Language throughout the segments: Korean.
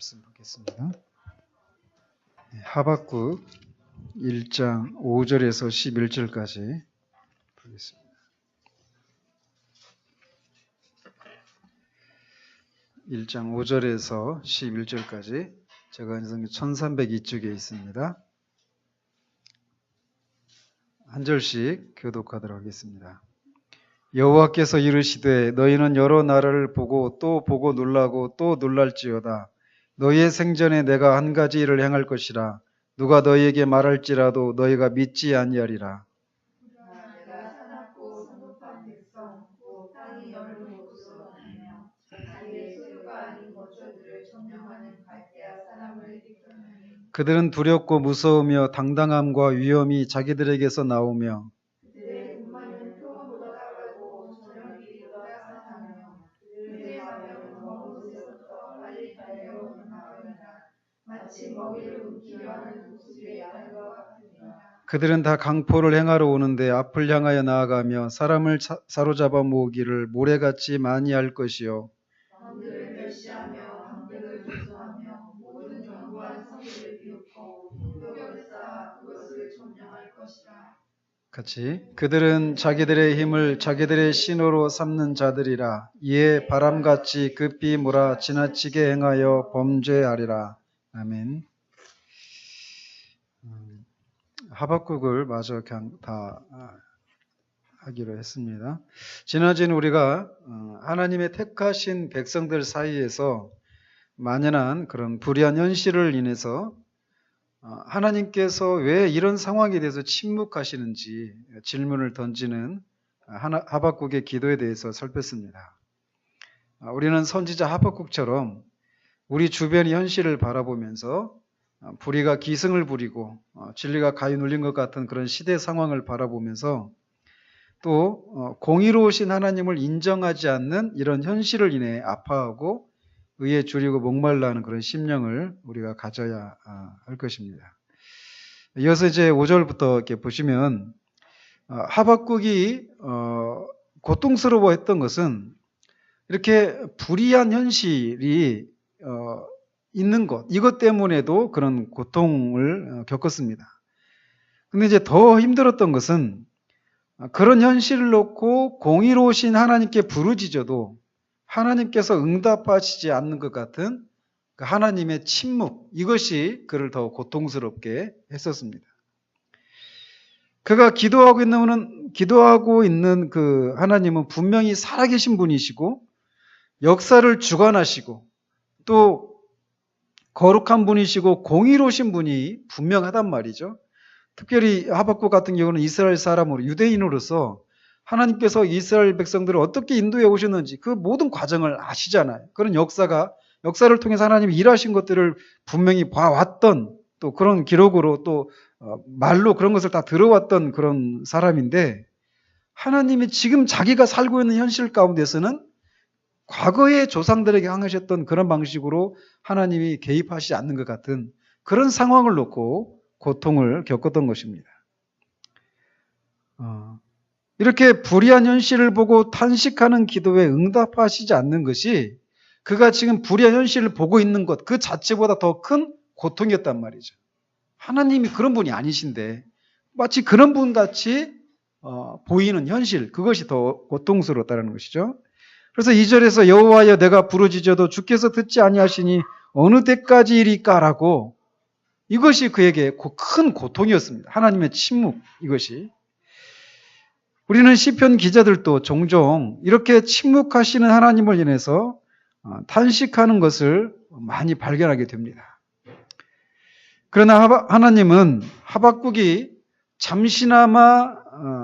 말씀 보겠습니다. 하박국 1장 5절에서 11절까지 보겠습니다. 1장 5절에서 11절까지 제가 인생 1302쪽에 있습니다. 한 절씩 교독하도록 하겠습니다. 여호와께서 이르시되 너희는 여러 나라를 보고 또 보고 놀라고 또 놀랄지어다. 너희의 생전에 내가 한 가지 일을 행할 것이라. 누가 너희에게 말할지라도 너희가 믿지 아니하리라. 내가 사납고 성급한 백성 곧 땅이 열을 먹고서 다니며 자기의 소유가 아닌 거처들을 점령하는 갈대아 사람을 일으켰느니 그들은 두렵고 무서우며 당당함과 위엄이 자기들에게서 나오며 그들의 군마는 표범보다 빠르고 저녁이보다 산하며 그들의 마병은 먼 곳에서부터 빨리 달려오는 마병이라. 마치 먹이를 움키려 하는 독수리의 야단과 같으니라. 그들은 다 강포를 행하러 오는데 앞을 향하여 나아가며 사람을 사로잡아 모으기를 모래같이 많이 할 것이요 왕들을 멸시하며 방백을 조소하며 모든 견고한 성들을 비웃고 벽을 쌓아 그것을 점령할 것이라. 같이 그들은 자기들의 힘을 자기들의 신호로 삼는 자들이라. 이에 바람같이 급히 몰아 지나치게 행하여 범죄하리라. 아멘. 하박국을 마저 그냥 다 하기로 했습니다. 지난주에는 우리가 하나님의 택하신 백성들 사이에서 만연한 그런 불의한 현실을 인해서 하나님께서 왜 이런 상황에 대해서 침묵하시는지 질문을 던지는 하박국의 기도에 대해서 살폈습니다. 우리는 선지자 하박국처럼 우리 주변의 현실을 바라보면서 불의가 기승을 부리고 진리가 가히 눌린 것 같은 그런 시대 상황을 바라보면서 또 공의로우신 하나님을 인정하지 않는 이런 현실을 인해 아파하고 의에 줄이고 목말라하는 그런 심령을 우리가 가져야 할 것입니다. 이어서 이제 5절부터 이렇게 보시면 하박국이 고통스러워했던 것은 이렇게 불의한 현실이 있는 것, 이것 때문에도 그런 고통을 겪었습니다. 근데 이제 더 힘들었던 것은 그런 현실을 놓고 공의로우신 하나님께 부르짖어도 하나님께서 응답하시지 않는 것 같은 그 하나님의 침묵, 이것이 그를 더 고통스럽게 했었습니다. 그가 기도하고 있는 그 하나님은 분명히 살아계신 분이시고 역사를 주관하시고 또 거룩한 분이시고 공의로우신 분이 분명하단 말이죠. 특별히 하박국 같은 경우는 이스라엘 사람으로 유대인으로서 하나님께서 이스라엘 백성들을 어떻게 인도해 오셨는지 그 모든 과정을 아시잖아요. 그런 역사를 통해서 하나님이 일하신 것들을 분명히 봐왔던 또 그런 기록으로 또 말로 그런 것을 다 들어왔던 그런 사람인데 하나님이 지금 자기가 살고 있는 현실 가운데서는 과거의 조상들에게 행하셨던 그런 방식으로 하나님이 개입하시지 않는 것 같은 그런 상황을 놓고 고통을 겪었던 것입니다. 이렇게 불의한 현실을 보고 탄식하는 기도에 응답하시지 않는 것이 그가 지금 불의한 현실을 보고 있는 것 그 자체보다 더 큰 고통이었단 말이죠. 하나님이 그런 분이 아니신데 마치 그런 분 같이 보이는 현실, 그것이 더 고통스러웠다는 것이죠. 그래서 2절에서 여호와여 내가 부르짖어도 주께서 듣지 아니하시니 어느 때까지이리까라고, 이것이 그에게 큰 고통이었습니다. 하나님의 침묵, 이것이. 우리는 시편 기자들도 종종 이렇게 침묵하시는 하나님을 인해서 탄식하는 것을 많이 발견하게 됩니다. 그러나 하나님은 하박국이 잠시나마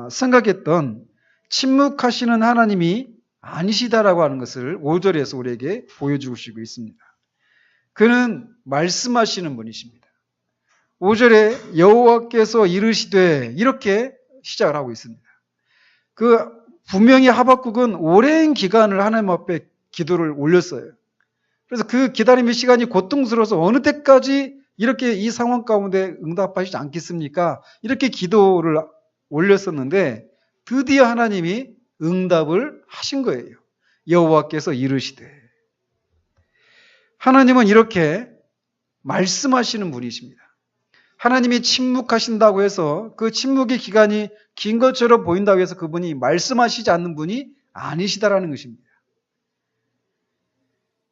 생각했던 침묵하시는 하나님이 아니시다라고 하는 것을 5절에서 우리에게 보여주시고 있습니다. 그는 말씀하시는 분이십니다. 5절에 여호와께서 이르시되 이렇게 시작을 하고 있습니다. 분명히 하박국은 오랜 기간을 하나님 앞에 기도를 올렸어요. 그래서 그 기다림의 시간이 고통스러워서 어느 때까지 이렇게 이 상황 가운데 응답하시지 않겠습니까? 이렇게 기도를 올렸었는데 드디어 하나님이 응답을 하신 거예요. 여호와께서 이르시되. 하나님은 이렇게 말씀하시는 분이십니다. 하나님이 침묵하신다고 해서 그 침묵의 기간이 긴 것처럼 보인다고 해서 그분이 말씀하시지 않는 분이 아니시다라는 것입니다.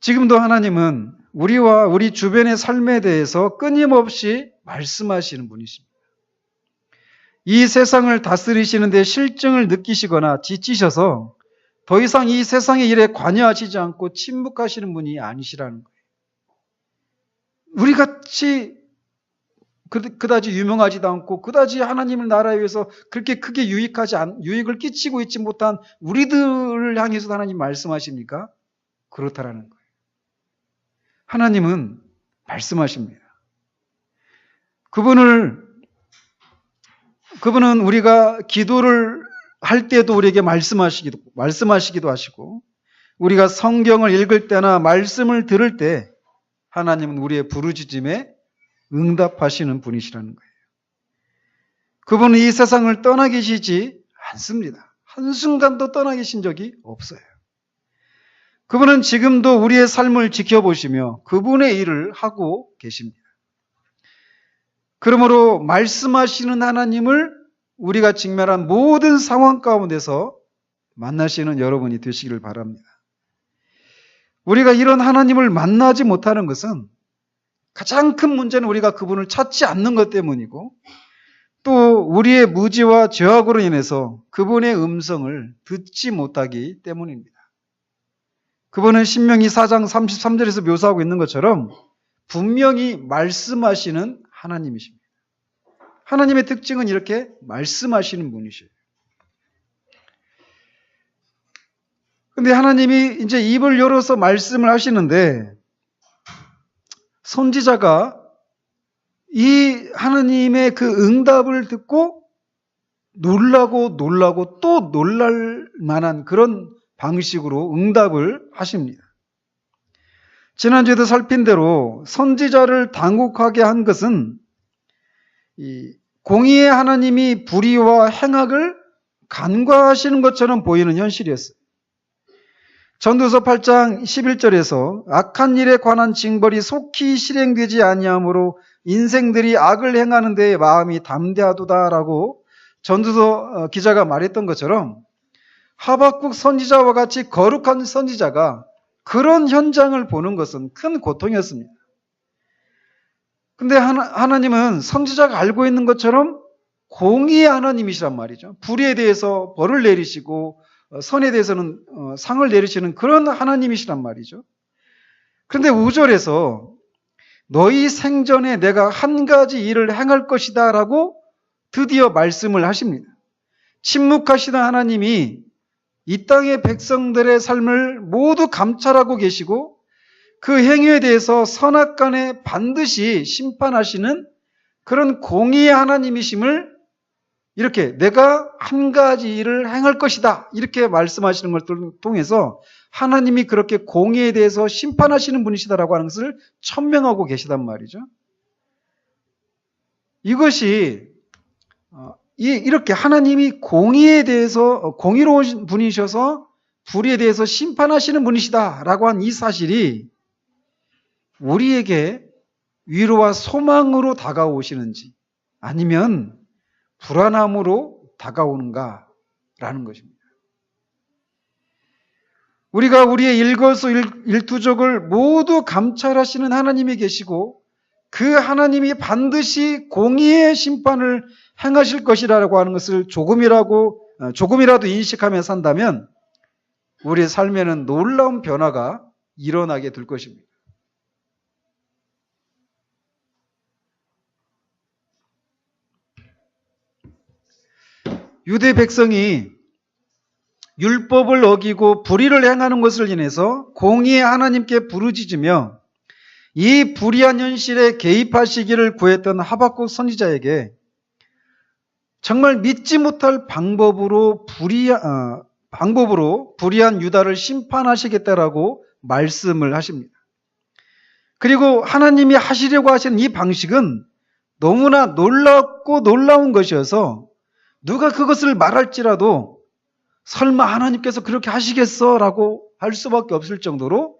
지금도 하나님은 우리와 우리 주변의 삶에 대해서 끊임없이 말씀하시는 분이십니다. 이 세상을 다스리시는데 실증을 느끼시거나 지치셔서 더 이상 이 세상의 일에 관여하시지 않고 침묵하시는 분이 아니시라는 거예요. 우리같이 그다지 유명하지도 않고 그다지 하나님의 나라에 위해서 그렇게 크게 유익을 끼치고 있지 못한 우리들을 향해서 하나님 말씀하십니까? 그렇다라는 거예요. 하나님은 말씀하십니다. 그분은 우리가 기도를 할 때도 우리에게 말씀하시기도 하시고, 우리가 성경을 읽을 때나 말씀을 들을 때 하나님은 우리의 부르짖음에 응답하시는 분이시라는 거예요. 그분은 이 세상을 떠나 계시지 않습니다. 한순간도 떠나 계신 적이 없어요. 그분은 지금도 우리의 삶을 지켜보시며 그분의 일을 하고 계십니다. 그러므로 말씀하시는 하나님을 우리가 직면한 모든 상황 가운데서 만나시는 여러분이 되시기를 바랍니다. 우리가 이런 하나님을 만나지 못하는 것은 가장 큰 문제는 우리가 그분을 찾지 않는 것 때문이고, 또 우리의 무지와 죄악으로 인해서 그분의 음성을 듣지 못하기 때문입니다. 그분은 신명기 4장 33절에서 묘사하고 있는 것처럼 분명히 말씀하시는 하나님이십니다. 하나님의 특징은 이렇게 말씀하시는 분이셔요. 근데 하나님이 이제 입을 열어서 말씀을 하시는데, 선지자가 이 하나님의 그 응답을 듣고 놀라고 또 놀랄 만한 그런 방식으로 응답을 하십니다. 지난주에도 살핀 대로 선지자를 당혹하게 한 것은 이 공의의 하나님이 불의와 행악을 간과하시는 것처럼 보이는 현실이었어요. 전도서 8장 11절에서 악한 일에 관한 징벌이 속히 실행되지 아니하므로 인생들이 악을 행하는 데에 마음이 담대하도다라고 전도서 기자가 말했던 것처럼, 하박국 선지자와 같이 거룩한 선지자가 그런 현장을 보는 것은 큰 고통이었습니다. 근데 하나님은 선지자가 알고 있는 것처럼 공의의 하나님이시란 말이죠. 불의에 대해서 벌을 내리시고 선에 대해서는 상을 내리시는 그런 하나님이시란 말이죠. 그런데 5절에서 너희 생전에 내가 한 가지 일을 행할 것이다 라고 드디어 말씀을 하십니다. 침묵하시던 하나님이 이 땅의 백성들의 삶을 모두 감찰하고 계시고 그 행위에 대해서 선악간에 반드시 심판하시는 그런 공의의 하나님이심을 이렇게 내가 한 가지 일을 행할 것이다 이렇게 말씀하시는 것들을 통해서 하나님이 그렇게 공의에 대해서 심판하시는 분이시다라고 하는 것을 천명하고 계시단 말이죠. 이것이 이렇게 하나님이 공의에 대해서 공의로운 분이셔서 불의에 대해서 심판하시는 분이시다라고 한 이 사실이 우리에게 위로와 소망으로 다가오시는지 아니면 불안함으로 다가오는가라는 것입니다. 우리가 우리의 일거수일투족을 모두 감찰하시는 하나님이 계시고 그 하나님이 반드시 공의의 심판을 행하실 것이라고 하는 것을 조금이라도 인식하며 산다면 우리의 삶에는 놀라운 변화가 일어나게 될 것입니다. 유대 백성이 율법을 어기고 불의를 행하는 것을 인해서 공의의 하나님께 부르짖으며 이 불의한 현실에 개입하시기를 구했던 하박국 선지자에게 정말 믿지 못할 방법으로 불의한 유다를 심판하시겠다라고 말씀을 하십니다. 그리고 하나님이 하시려고 하시는 이 방식은 너무나 놀랍고 놀라운 것이어서 누가 그것을 말할지라도 설마 하나님께서 그렇게 하시겠어? 라고 할 수밖에 없을 정도로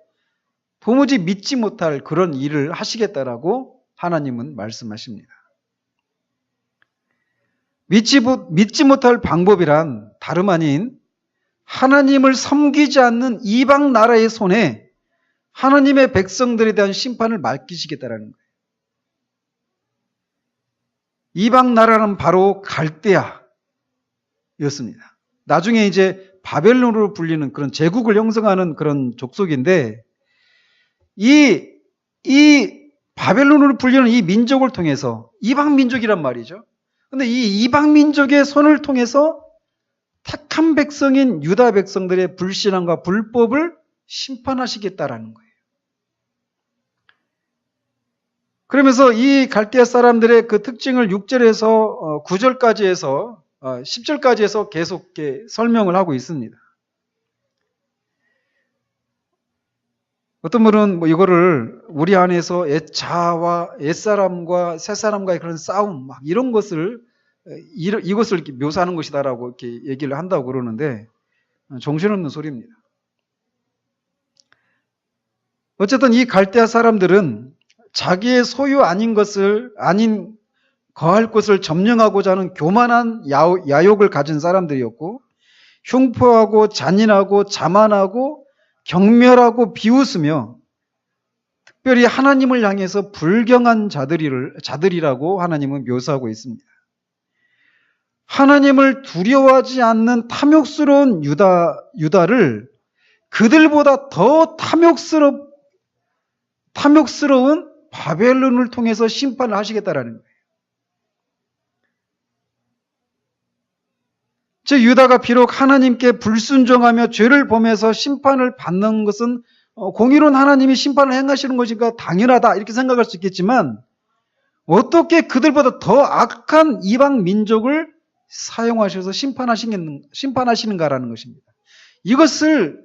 도무지 믿지 못할 그런 일을 하시겠다라고 하나님은 말씀하십니다. 믿지 못할 방법이란 다름 아닌 하나님을 섬기지 않는 이방 나라의 손에 하나님의 백성들에 대한 심판을 맡기시겠다라는 거예요. 이방 나라는 바로 갈대아였습니다. 나중에 이제 바벨론으로 불리는 그런 제국을 형성하는 그런 족속인데 이 바벨론으로 불리는 이 민족을 통해서 이방 민족이란 말이죠. 근데 이 이방 민족의 손을 통해서 택한 백성인 유다 백성들의 불신앙과 불법을 심판하시겠다라는 거예요. 그러면서 이 갈대아 사람들의 그 특징을 6절에서 9절까지 해서 10절까지 해서 계속 이렇게 설명을 하고 있습니다. 어떤 분은 뭐 이거를 우리 안에서 옛자와 옛사람과 새사람과의 그런 싸움 막 이런 것을 이것을 이렇게 묘사하는 것이다라고 이렇게 얘기를 한다고 그러는데 정신없는 소리입니다. 어쨌든 이 갈대아 사람들은 자기의 소유 아닌 거할 것을 점령하고자 하는 교만한 야욕을 가진 사람들이었고 흉포하고 잔인하고 자만하고 경멸하고 비웃으며 특별히 하나님을 향해서 불경한 자들이라고 하나님은 묘사하고 있습니다. 하나님을 두려워하지 않는 탐욕스러운 유다를 그들보다 더 탐욕스러운 바벨론을 통해서 심판을 하시겠다라는 거예요. 즉 유다가 비록 하나님께 불순종하며 죄를 범해서 심판을 받는 것은 공의로운 하나님이 심판을 행하시는 것이니까 당연하다 이렇게 생각할 수 있겠지만 어떻게 그들보다 더 악한 이방 민족을 사용하셔서 심판하시는가라는 것입니다. 이것을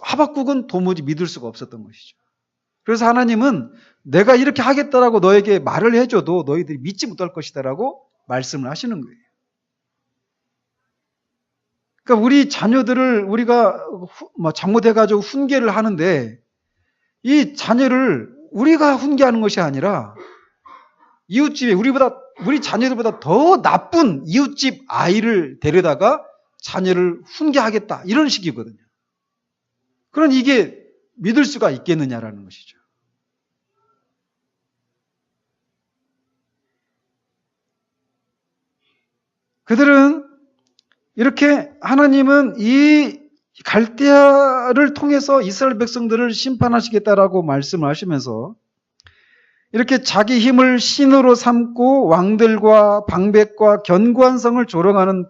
하박국은 도무지 믿을 수가 없었던 것이죠. 그래서 하나님은 내가 이렇게 하겠다라고 너에게 말을 해줘도 너희들이 믿지 못할 것이다라고 말씀을 하시는 거예요. 그러니까 우리 자녀들을 우리가 잘못해가지고 훈계를 하는데 이 자녀를 우리가 훈계하는 것이 아니라 이웃집에 우리 자녀들보다 더 나쁜 이웃집 아이를 데려다가 자녀를 훈계하겠다 이런 식이거든요. 그럼 이게 믿을 수가 있겠느냐라는 것이죠. 그들은 이렇게 하나님은 이 갈대아를 통해서 이스라엘 백성들을 심판하시겠다라고 말씀을 하시면서 이렇게 자기 힘을 신으로 삼고 왕들과 방백과 견고한 성을 조롱하는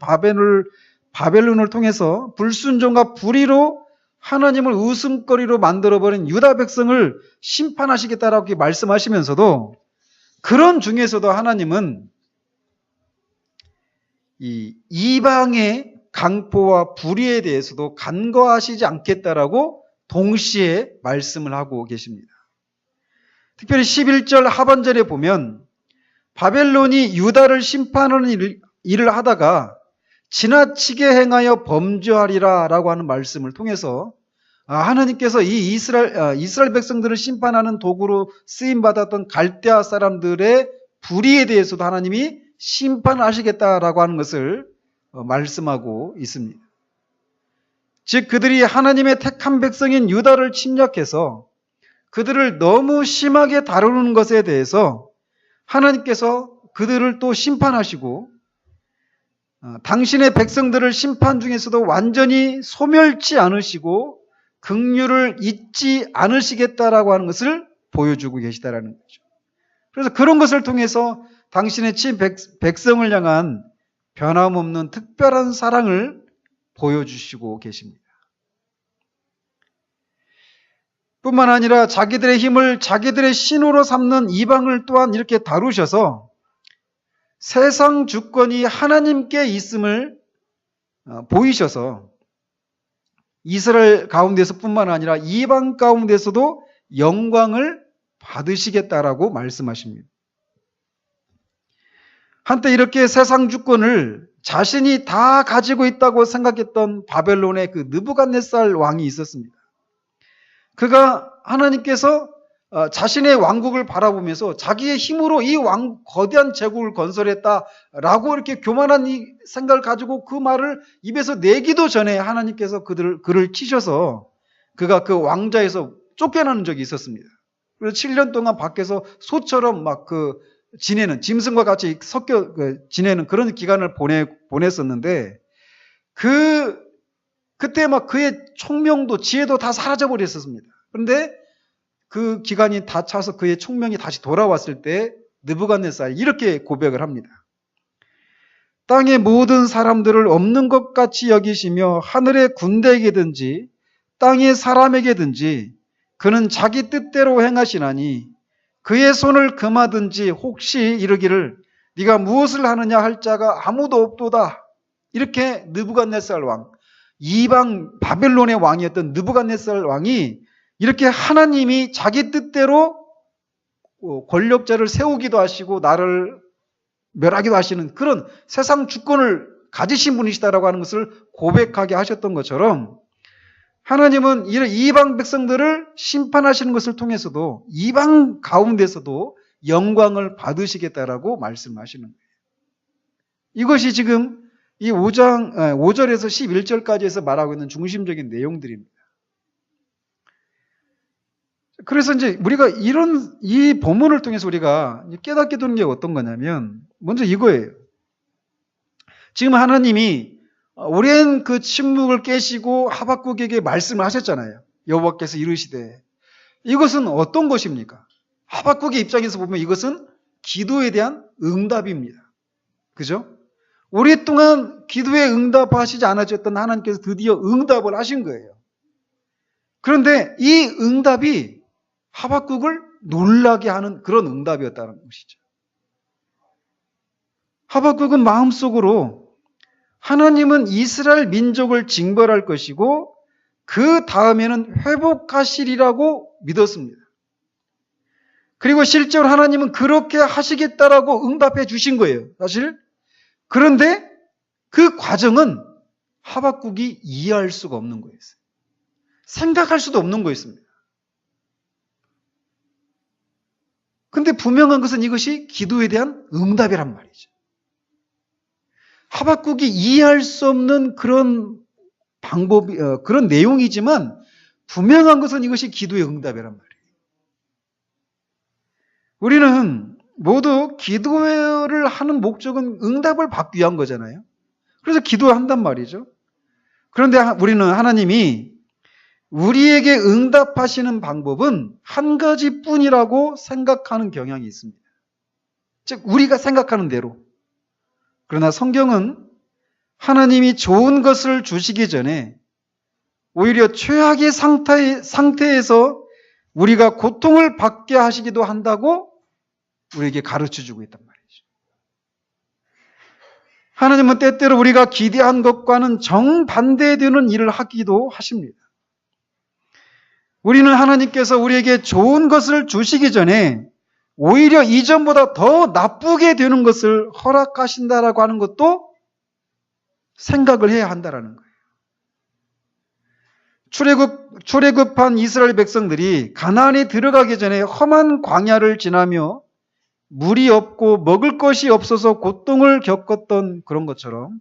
바벨론을 통해서 불순종과 불의로 하나님을 웃음거리로 만들어버린 유다 백성을 심판하시겠다라고 말씀하시면서도 그런 중에서도 하나님은 이 이방의 강포와 불의에 대해서도 간과하시지 않겠다라고 동시에 말씀을 하고 계십니다. 특별히 11절 하반절에 보면 바벨론이 유다를 심판하는 일을 하다가 지나치게 행하여 범죄하리라 라고 하는 말씀을 통해서 하나님께서 이 이스라엘 백성들을 심판하는 도구로 쓰임받았던 갈대아 사람들의 불의에 대해서도 하나님이 심판하시겠다라고 하는 것을 말씀하고 있습니다. 즉 그들이 하나님의 택한 백성인 유다를 침략해서 그들을 너무 심하게 다루는 것에 대해서 하나님께서 그들을 또 심판하시고 당신의 백성들을 심판 중에서도 완전히 소멸치 않으시고 긍휼을 잊지 않으시겠다라고 하는 것을 보여주고 계시다라는 거죠. 그래서 그런 것을 통해서 당신의 친 백성을 향한 변함없는 특별한 사랑을 보여주시고 계십니다. 뿐만 아니라 자기들의 힘을 자기들의 신으로 삼는 이방을 또한 이렇게 다루셔서 세상 주권이 하나님께 있음을 보이셔서 이스라엘 가운데서 뿐만 아니라 이방 가운데서도 영광을 받으시겠다라고 말씀하십니다. 한때 이렇게 세상 주권을 자신이 다 가지고 있다고 생각했던 바벨론의 그 느부갓네살 왕이 있었습니다. 그가 하나님께서 자신의 왕국을 바라보면서 자기의 힘으로 이 거대한 제국을 건설했다라고 이렇게 교만한 이 생각을 가지고 그 말을 입에서 내기도 전에 하나님께서 그를 치셔서 그가 그 왕좌에서 쫓겨나는 적이 있었습니다. 그래서 7년 동안 밖에서 소처럼 막 지내는, 짐승과 같이 섞여 지내는 그런 기간을 보냈었는데 그때 막 그의 총명도 지혜도 다 사라져 버렸었습니다. 그런데 그 기간이 다 차서 그의 총명이 다시 돌아왔을 때 느부갓네살이 이렇게 고백을 합니다. 땅의 모든 사람들을 없는 것 같이 여기시며 하늘의 군대에게든지 땅의 사람에게든지 그는 자기 뜻대로 행하시나니 그의 손을 금하든지 혹시 이르기를 네가 무엇을 하느냐 할 자가 아무도 없도다. 이렇게 느부갓네살 왕, 이방 바벨론의 왕이었던 느부갓네살 왕이 이렇게 하나님이 자기 뜻대로 권력자를 세우기도 하시고 나를 멸하기도 하시는 그런 세상 주권을 가지신 분이시다라고 하는 것을 고백하게 하셨던 것처럼 하나님은 이런 이방 백성들을 심판하시는 것을 통해서도 이방 가운데서도 영광을 받으시겠다라고 말씀하시는 거예요. 이것이 지금 이 5절에서 11절까지에서 말하고 있는 중심적인 내용들입니다. 그래서 이제 우리가 이 본문을 통해서 우리가 깨닫게 되는 게 어떤 거냐면 먼저 이거예요. 지금 하나님이 오랜 그 침묵을 깨시고 하박국에게 말씀을 하셨잖아요. 여호와께서 이르시되 이것은 어떤 것입니까? 하박국의 입장에서 보면 이것은 기도에 대한 응답입니다. 그죠? 오랫동안 기도에 응답하시지 않으셨던 하나님께서 드디어 응답을 하신 거예요. 그런데 이 응답이 하박국을 놀라게 하는 그런 응답이었다는 것이죠. 하박국은 마음속으로 하나님은 이스라엘 민족을 징벌할 것이고 그 다음에는 회복하시리라고 믿었습니다. 그리고 실제로 하나님은 그렇게 하시겠다라고 응답해 주신 거예요. 사실. 그런데 그 과정은 하박국이 이해할 수가 없는 거였어요. 생각할 수도 없는 거였습니다. 근데 분명한 것은 이것이 기도에 대한 응답이란 말이죠. 하박국이 이해할 수 없는 그런 그런 내용이지만 분명한 것은 이것이 기도의 응답이란 말이에요. 우리는 모두 기도를 하는 목적은 응답을 받기 위한 거잖아요. 그래서 기도한단 말이죠. 그런데 우리는 하나님이 우리에게 응답하시는 방법은 한 가지뿐이라고 생각하는 경향이 있습니다. 즉 우리가 생각하는 대로. 그러나 성경은 하나님이 좋은 것을 주시기 전에 오히려 최악의 상태에서 우리가 고통을 받게 하시기도 한다고 우리에게 가르쳐주고 있단 말이죠. 하나님은 때때로 우리가 기대한 것과는 정반대되는 일을 하기도 하십니다. 우리는 하나님께서 우리에게 좋은 것을 주시기 전에 오히려 이전보다 더 나쁘게 되는 것을 허락하신다라고 하는 것도 생각을 해야 한다라는 거예요. 출애굽한 이스라엘 백성들이 가나안에 들어가기 전에 험한 광야를 지나며 물이 없고 먹을 것이 없어서 고통을 겪었던 그런 것처럼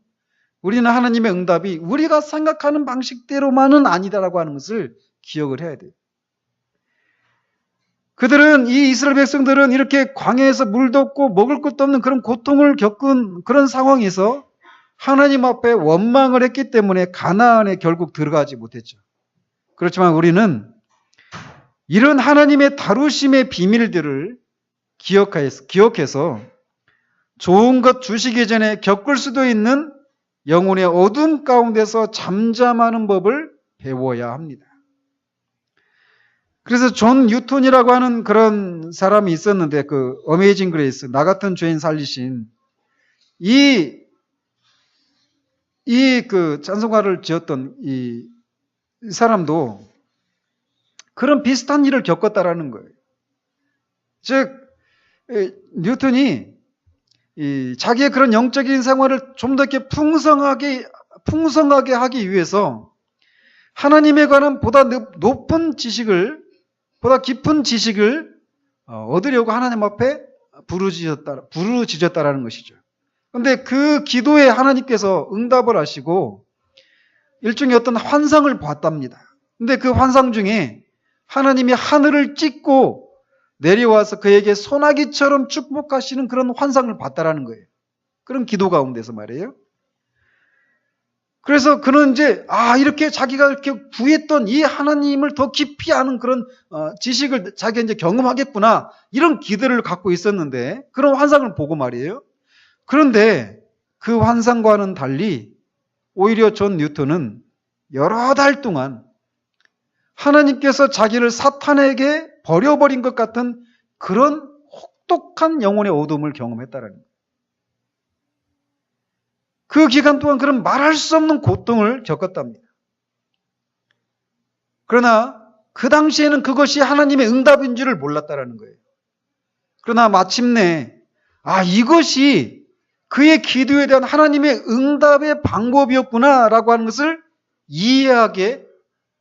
우리는 하나님의 응답이 우리가 생각하는 방식대로만은 아니다라고 하는 것을 기억을 해야 돼요. 이 이스라엘 백성들은 이렇게 광야에서 물도 없고 먹을 것도 없는 그런 고통을 겪은 그런 상황에서 하나님 앞에 원망을 했기 때문에 가나안에 결국 들어가지 못했죠. 그렇지만 우리는 이런 하나님의 다루심의 비밀들을 기억해서 좋은 것 주시기 전에 겪을 수도 있는 영혼의 어둠 가운데서 잠잠하는 법을 배워야 합니다. 그래서 존 뉴턴이라고 하는 그런 사람이 있었는데 그 어메이징 그레이스, 나 같은 죄인 살리신 그 찬송가를 지었던 이 사람도 그런 비슷한 일을 겪었다라는 거예요. 즉 뉴턴이 자기의 그런 영적인 생활을 좀 더 이렇게 풍성하게 하기 위해서 하나님에 관한 보다 높은 지식을, 보다 깊은 지식을 얻으려고 하나님 앞에 부르짖었다라는 것이죠. 그런데 그 기도에 하나님께서 응답을 하시고 일종의 어떤 환상을 봤답니다. 근데 그 환상 중에 하나님이 하늘을 찢고 내려와서 그에게 소나기처럼 축복하시는 그런 환상을 봤다라는 거예요. 그런 기도 가운데서 말이에요. 그래서 그는 이제 이렇게 자기가 이렇게 구했던 이 하나님을 더 깊이 아는 그런 지식을 자기가 이제 경험하겠구나, 이런 기대를 갖고 있었는데, 그런 환상을 보고 말이에요. 그런데 그 환상과는 달리 오히려 존 뉴턴은 여러 달 동안 하나님께서 자기를 사탄에게 버려버린 것 같은 그런 혹독한 영혼의 어둠을 경험했다라는 거예요. 그 기간 동안 그런 말할 수 없는 고통을 겪었답니다. 그러나 그 당시에는 그것이 하나님의 응답인 줄을 몰랐다라는 거예요. 그러나 마침내 이것이 그의 기도에 대한 하나님의 응답의 방법이었구나라고 하는 것을 이해하게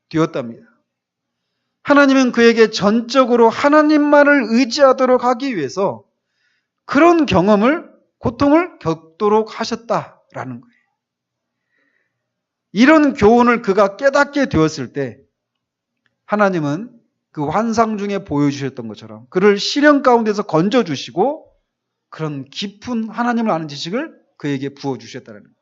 되었답니다. 하나님은 그에게 전적으로 하나님만을 의지하도록 하기 위해서 그런 고통을 겪도록 하셨다라는 거예요. 이런 교훈을 그가 깨닫게 되었을 때 하나님은 그 환상 중에 보여주셨던 것처럼 그를 시련 가운데서 건져주시고 그런 깊은 하나님을 아는 지식을 그에게 부어주셨다는 거예요.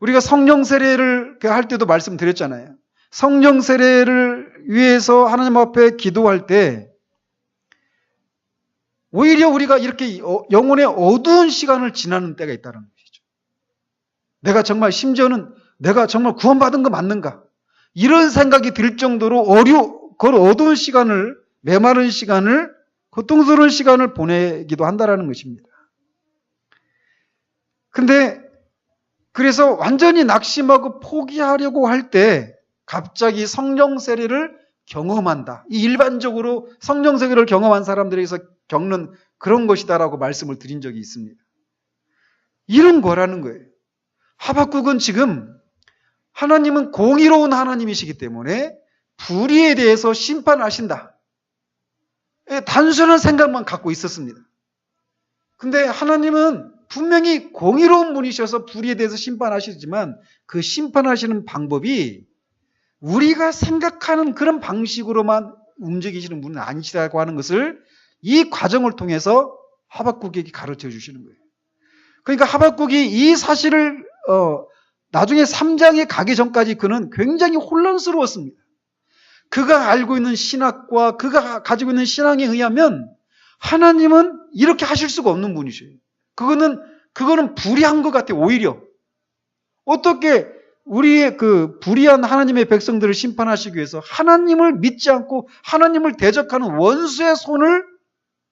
우리가 성령 세례를 할 때도 말씀드렸잖아요. 성령 세례를 위해서 하나님 앞에 기도할 때 오히려 우리가 이렇게 영혼의 어두운 시간을 지나는 때가 있다는 것이죠. 내가 정말, 심지어는 내가 정말 구원받은 거 맞는가, 이런 생각이 들 정도로 그 어두운 시간을, 메마른 시간을, 고통스러운 시간을 보내기도 한다는 것입니다. 근데 그래서 완전히 낙심하고 포기하려고 할 때 갑자기 성령 세례를 경험한다. 이 일반적으로 성령 세례를 경험한 사람들에게서 겪는 그런 것이다라고 말씀을 드린 적이 있습니다. 이런 거라는 거예요. 하박국은 지금 하나님은 공의로운 하나님이시기 때문에 불의에 대해서 심판하신다, 단순한 생각만 갖고 있었습니다. 근데 하나님은 분명히 공의로운 분이셔서 불의에 대해서 심판하시지만 그 심판하시는 방법이 우리가 생각하는 그런 방식으로만 움직이시는 분은 아니시라고 하는 것을 이 과정을 통해서 하박국에게 가르쳐 주시는 거예요. 그러니까 하박국이 이 사실을 나중에 3장에 가기 전까지 그는 굉장히 혼란스러웠습니다. 그가 알고 있는 신학과 그가 가지고 있는 신앙에 의하면 하나님은 이렇게 하실 수가 없는 분이셔요. 그거는 불의한 것 같아요. 오히려 어떻게 우리의 그 불의한 하나님의 백성들을 심판하시기 위해서 하나님을 믿지 않고 하나님을 대적하는 원수의 손을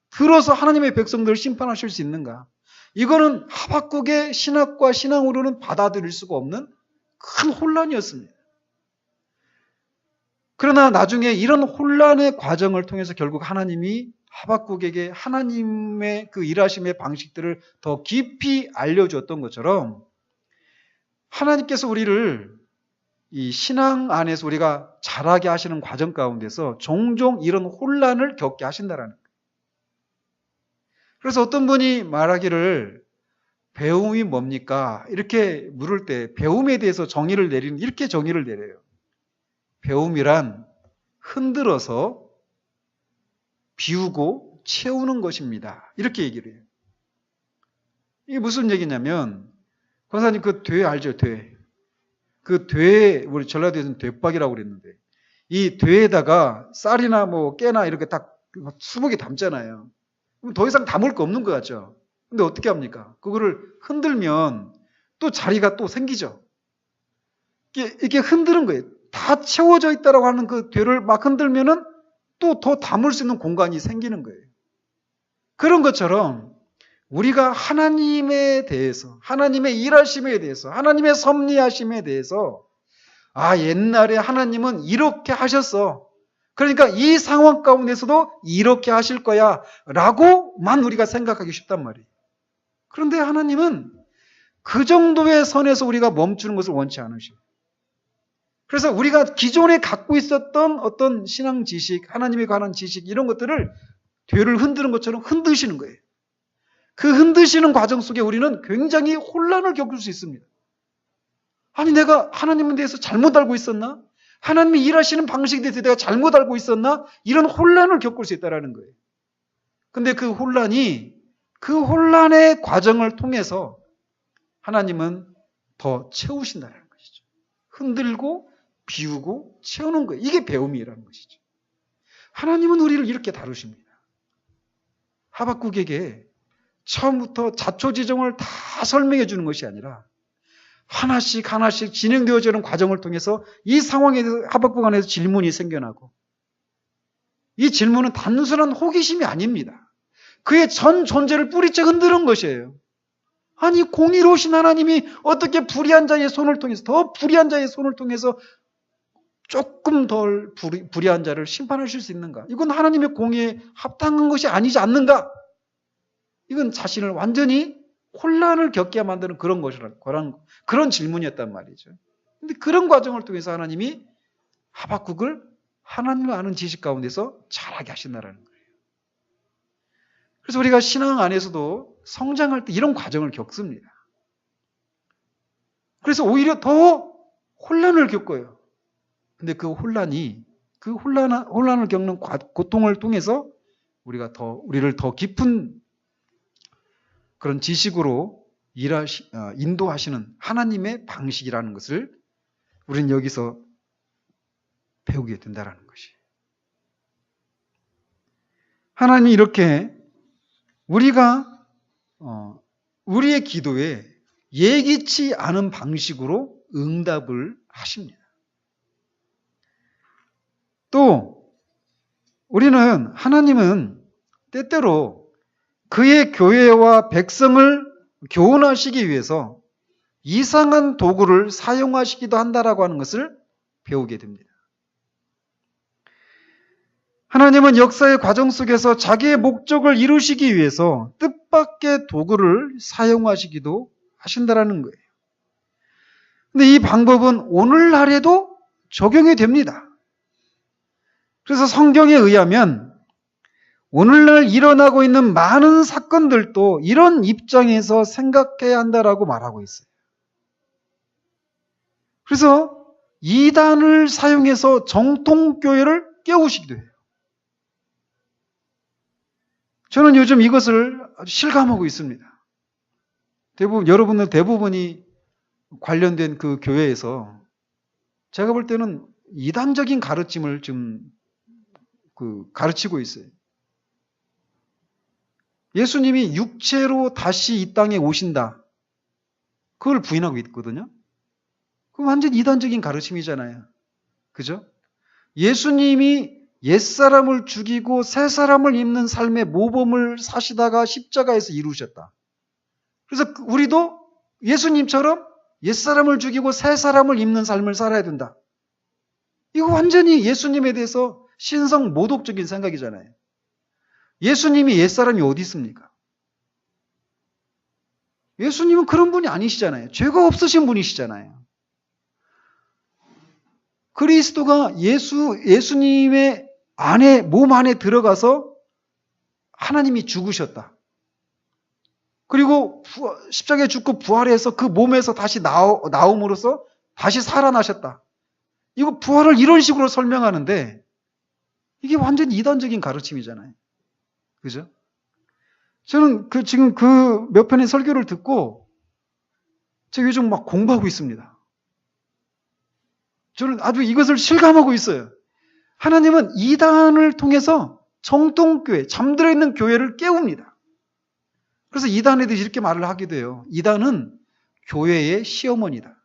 들어서 하나님의 백성들을 심판하실 수 있는가? 이거는 하박국의 신학과 신앙으로는 받아들일 수가 없는 큰 혼란이었습니다. 그러나 나중에 이런 혼란의 과정을 통해서 결국 하나님이 하박국에게 하나님의 그 일하심의 방식들을 더 깊이 알려주었던 것처럼 하나님께서 우리를 이 신앙 안에서 우리가 자라게 하시는 과정 가운데서 종종 이런 혼란을 겪게 하신다라는 거예요. 그래서 어떤 분이 말하기를 배움이 뭡니까? 이렇게 물을 때 배움에 대해서 정의를 내리는, 이렇게 정의를 내려요. 배움이란 흔들어서 비우고 채우는 것입니다. 이렇게 얘기를 해요. 이게 무슨 얘기냐면, 권사님 그 돼 알죠? 돼. 그 돼, 우리 전라도에서는 돼박이라고 그랬는데, 이 돼에다가 쌀이나 뭐 깨나 이렇게 딱 수북에 담잖아요. 그럼 더 이상 담을 거 없는 것 같죠? 근데 어떻게 합니까? 그거를 흔들면 또 자리가 또 생기죠. 이게 흔드는 거예요. 다 채워져 있다라고 하는 그 돼를 막 흔들면은 또 더 담을 수 있는 공간이 생기는 거예요. 그런 것처럼 우리가 하나님에 대해서, 하나님의 일하심에 대해서, 하나님의 섭리하심에 대해서 옛날에 하나님은 이렇게 하셨어. 그러니까 이 상황 가운데서도 이렇게 하실 거야 라고만 우리가 생각하기 쉽단 말이에요. 그런데 하나님은 그 정도의 선에서 우리가 멈추는 것을 원치 않으셔요. 그래서 우리가 기존에 갖고 있었던 어떤 신앙 지식, 하나님에 관한 지식 이런 것들을 뒤를 흔드는 것처럼 흔드시는 거예요. 그 흔드시는 과정 속에 우리는 굉장히 혼란을 겪을 수 있습니다. 아니 내가 하나님에 대해서 잘못 알고 있었나? 하나님이 일하시는 방식에 대해서 내가 잘못 알고 있었나? 이런 혼란을 겪을 수 있다는 거예요. 근데 그 혼란의 과정을 통해서 하나님은 더 채우신다는 것이죠. 흔들고 비우고 채우는 거예요. 이게 배움이라는 것이죠. 하나님은 우리를 이렇게 다루십니다. 하박국에게 처음부터 자초지종을 다 설명해 주는 것이 아니라 하나씩 진행되어지는 과정을 통해서 이 상황에 대해서 하박국 안에서 질문이 생겨나고, 이 질문은 단순한 호기심이 아닙니다. 그의 전 존재를 뿌리째 흔드는 것이에요. 아니 공의로우신 하나님이 어떻게 불의한 자의 손을 통해서, 더 불의한 자의 손을 통해서 조금 덜 불의한 자를 심판하실 수 있는가? 이건 하나님의 공의에 합당한 것이 아니지 않는가? 이건 자신을 완전히 혼란을 겪게 만드는 그런 질문이었단 말이죠. 근데 그런 과정을 통해서 하나님이 하박국을 하나님을 아는 지식 가운데서 자라게 하신다는 거예요. 그래서 우리가 신앙 안에서도 성장할 때 이런 과정을 겪습니다. 그래서 오히려 더 혼란을 겪어요. 근데 그 혼란을 겪는 고통을 통해서 우리를 더 깊은 그런 지식으로 인도하시는 하나님의 방식이라는 것을 우리는 여기서 배우게 된다는 것이. 하나님이 이렇게 우리가 우리의 기도에 예기치 않은 방식으로 응답을 하십니다. 또 하나님은 때때로 그의 교회와 백성을 교훈하시기 위해서 이상한 도구를 사용하시기도 한다라고 하는 것을 배우게 됩니다. 하나님은 역사의 과정 속에서 자기의 목적을 이루시기 위해서 뜻밖의 도구를 사용하시기도 하신다라는 거예요. 근데 이 방법은 오늘날에도 적용이 됩니다. 그래서 성경에 의하면 오늘날 일어나고 있는 많은 사건들도 이런 입장에서 생각해야 한다라고 말하고 있어요. 그래서 이단을 사용해서 정통교회를 깨우시기도 해요. 저는 요즘 이것을 아주 실감하고 있습니다. 여러분들 대부분이 관련된 그 교회에서 제가 볼 때는 이단적인 가르침을 좀 가르치고 있어요. 예수님이 육체로 다시 이 땅에 오신다. 그걸 부인하고 있거든요. 그건 완전 이단적인 가르침이잖아요. 그죠? 예수님이 옛사람을 죽이고 새사람을 입는 삶의 모범을 사시다가 십자가에서 이루셨다. 그래서 우리도 예수님처럼 옛사람을 죽이고 새사람을 입는 삶을 살아야 된다. 이거 완전히 예수님에 대해서 신성 모독적인 생각이잖아요. 예수님이 옛사람이 어디 있습니까? 예수님은 그런 분이 아니시잖아요. 죄가 없으신 분이시잖아요. 그리스도가 예수님의 몸 안에 들어가서 하나님이 죽으셨다. 그리고 십자가에 죽고 부활해서 그 몸에서 다시 나옴으로써 다시 살아나셨다. 이거 부활을 이런 식으로 설명하는데 이게 완전 이단적인 가르침이잖아요. 그죠? 저는 지금 그 몇 편의 설교를 듣고 제가 요즘 막 공부하고 있습니다. 저는 아주 이것을 실감하고 있어요. 하나님은 이단을 통해서 정통교회, 잠들어 있는 교회를 깨웁니다. 그래서 이단에 대해서 이렇게 말을 하기도 해요. 이단은 교회의 시어머니다.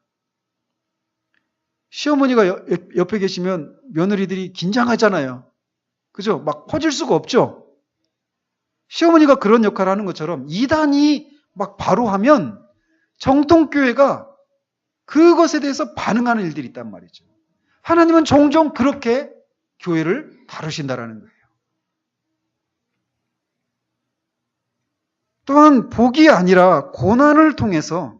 시어머니가 옆에 계시면 며느리들이 긴장하잖아요. 그죠? 막 퍼질 수가 없죠? 시어머니가 그런 역할을 하는 것처럼 이단이 막 바로 하면 정통교회가 그것에 대해서 반응하는 일들이 있단 말이죠. 하나님은 종종 그렇게 교회를 다루신다라는 거예요. 또한 복이 아니라 고난을 통해서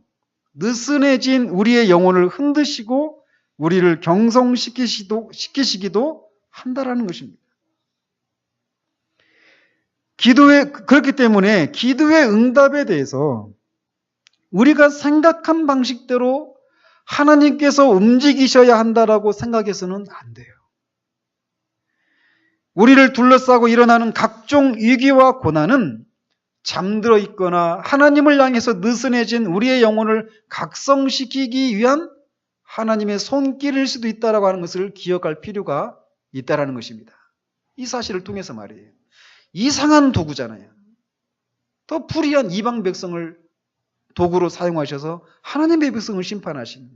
느슨해진 우리의 영혼을 흔드시고 우리를 경성시키시기도 한다라는 것입니다. 그렇기 때문에 기도의 응답에 대해서 우리가 생각한 방식대로 하나님께서 움직이셔야 한다라고 생각해서는 안 돼요. 우리를 둘러싸고 일어나는 각종 위기와 고난은 잠들어 있거나 하나님을 향해서 느슨해진 우리의 영혼을 각성시키기 위한 하나님의 손길일 수도 있다라고 하는 것을 기억할 필요가 있다라는 것입니다. 이 사실을 통해서 말이에요. 이상한 도구잖아요. 더 불의한 이방 백성을 도구로 사용하셔서 하나님의 백성을 심판하시는.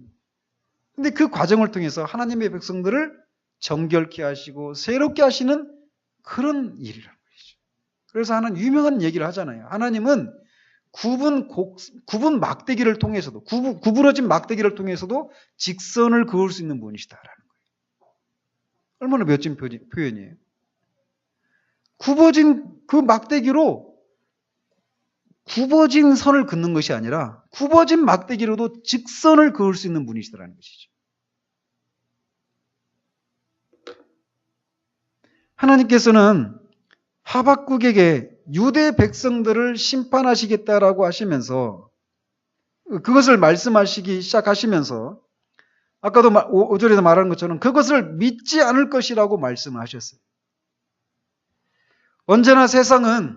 근데 그 과정을 통해서 하나님의 백성들을 정결케 하시고 새롭게 하시는 그런 일이라는 것이죠. 그래서 하나는 유명한 얘기를 하잖아요. 하나님은 굽은 막대기를 통해서도, 구부러진 막대기를 통해서도 직선을 그을 수 있는 분이시다라는 거예요. 얼마나 멋진 표현이에요. 굽어진 그 막대기로 굽어진 선을 긋는 것이 아니라 굽어진 막대기로도 직선을 그을 수 있는 분이시다라는 것이죠. 하나님께서는 하박국에게 유대 백성들을 심판하시겠다라고 하시면서 그것을 말씀하시기 시작하시면서 아까도 5절에서 말하는 것처럼 그것을 믿지 않을 것이라고 말씀하셨어요. 언제나 세상은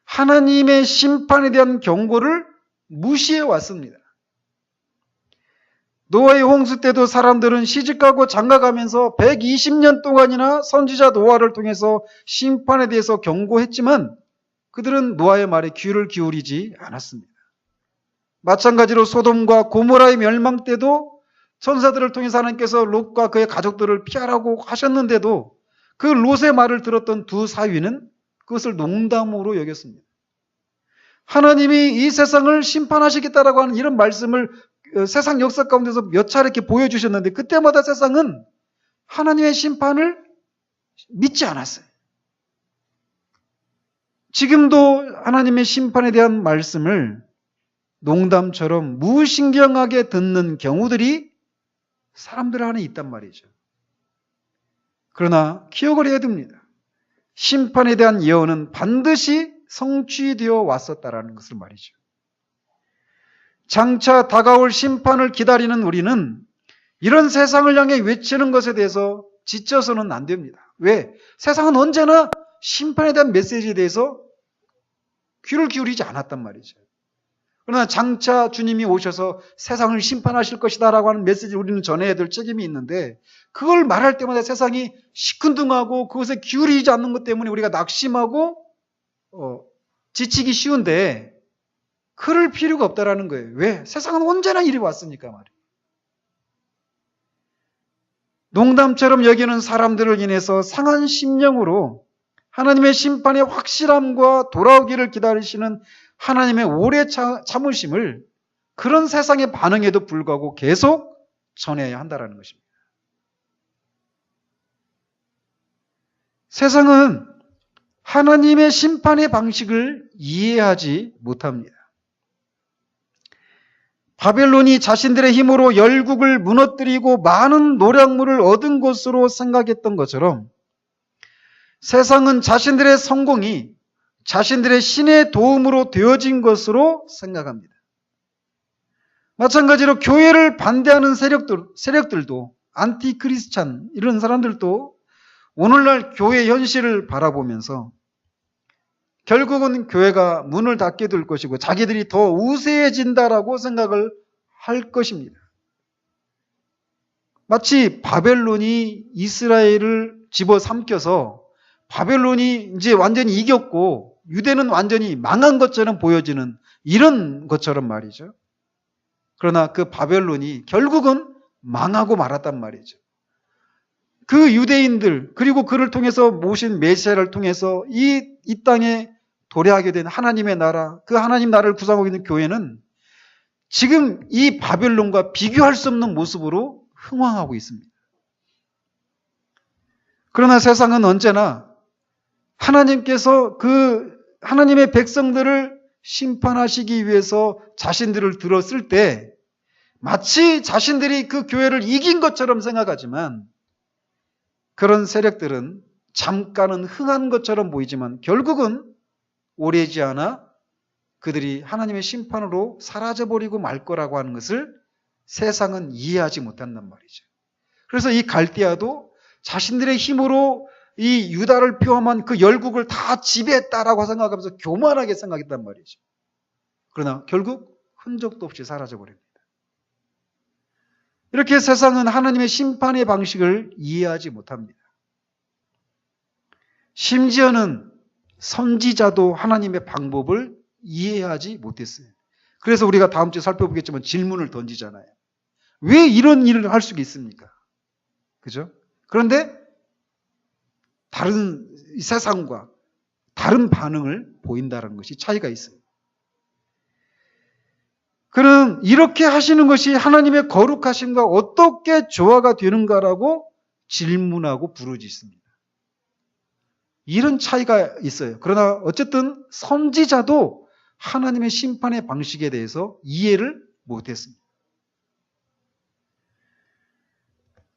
하나님의 심판에 대한 경고를 무시해 왔습니다. 노아의 홍수 때도 사람들은 시집가고 장가가면서 120년 동안이나 선지자 노아를 통해서 심판에 대해서 경고했지만 그들은 노아의 말에 귀를 기울이지 않았습니다. 마찬가지로 소돔과 고모라의 멸망 때도 천사들을 통해서 하나님께서 롯과 그의 가족들을 피하라고 하셨는데도 그 롯의 말을 들었던 두 사위는 그것을 농담으로 여겼습니다. 하나님이 이 세상을 심판하시겠다라고 하는 이런 말씀을 세상 역사 가운데서 몇 차례 이렇게 보여주셨는데 그때마다 세상은 하나님의 심판을 믿지 않았어요. 지금도 하나님의 심판에 대한 말씀을 농담처럼 무신경하게 듣는 경우들이 사람들 안에 있단 말이죠. 그러나 기억을 해야 됩니다. 심판에 대한 예언은 반드시 성취되어 왔었다라는 것을 말이죠. 장차 다가올 심판을 기다리는 우리는 이런 세상을 향해 외치는 것에 대해서 지쳐서는 안 됩니다. 왜? 세상은 언제나 심판에 대한 메시지에 대해서 귀를 기울이지 않았단 말이죠. 그러나 장차 주님이 오셔서 세상을 심판하실 것이다라고 하는 메시지를 우리는 전해야 될 책임이 있는데 그걸 말할 때마다 세상이 시큰둥하고 그것에 기울이지 않는 것 때문에 우리가 낙심하고 지치기 쉬운데 그럴 필요가 없다라는 거예요. 왜? 세상은 언제나 이리 왔으니까 말이에요. 농담처럼 여기는 사람들을 인해서 상한 심령으로 하나님의 심판의 확실함과 돌아오기를 기다리시는 하나님의 오래 참으심을 그런 세상의 반응에도 불구하고 계속 전해야 한다는 것입니다. 세상은 하나님의 심판의 방식을 이해하지 못합니다. 바벨론이 자신들의 힘으로 열국을 무너뜨리고 많은 노략물을 얻은 것으로 생각했던 것처럼 세상은 자신들의 성공이 자신들의 신의 도움으로 되어진 것으로 생각합니다. 마찬가지로 교회를 반대하는 세력들도 안티크리스찬 이런 사람들도 오늘날 교회 현실을 바라보면서 결국은 교회가 문을 닫게 될 것이고 자기들이 더 우세해진다라고 생각을 할 것입니다. 마치 바벨론이 이스라엘을 집어삼켜서 바벨론이 이제 완전히 이겼고 유대는 완전히 망한 것처럼 보여지는 이런 것처럼 말이죠. 그러나 그 바벨론이 결국은 망하고 말았단 말이죠. 그 유대인들 그리고 그를 통해서 모신 메시아를 통해서 이 땅에 도래하게 된 하나님의 나라, 그 하나님 나라를 구성하고 있는 교회는 지금 이 바벨론과 비교할 수 없는 모습으로 흥황하고 있습니다. 그러나 세상은 언제나 하나님께서 그 하나님의 백성들을 심판하시기 위해서 자신들을 들었을 때 마치 자신들이 그 교회를 이긴 것처럼 생각하지만 그런 세력들은 잠깐은 흥한 것처럼 보이지만 결국은 오래지 않아 그들이 하나님의 심판으로 사라져버리고 말 거라고 하는 것을 세상은 이해하지 못한단 말이죠. 그래서 이 갈대아도 자신들의 힘으로 이 유다를 포함한 그 열국을 다 지배했다라고 생각하면서 교만하게 생각했단 말이죠. 그러나 결국 흔적도 없이 사라져버립니다. 이렇게 세상은 하나님의 심판의 방식을 이해하지 못합니다. 심지어는 선지자도 하나님의 방법을 이해하지 못했어요. 그래서 우리가 다음 주에 살펴보겠지만 질문을 던지잖아요. 왜 이런 일을 할 수가 있습니까? 그죠? 그런데 다른 세상과 다른 반응을 보인다는 것이 차이가 있어요. 그는 이렇게 하시는 것이 하나님의 거룩하심과 어떻게 조화가 되는가라고 질문하고 부르짖습니다. 이런 차이가 있어요. 그러나 어쨌든 선지자도 하나님의 심판의 방식에 대해서 이해를 못했습니다.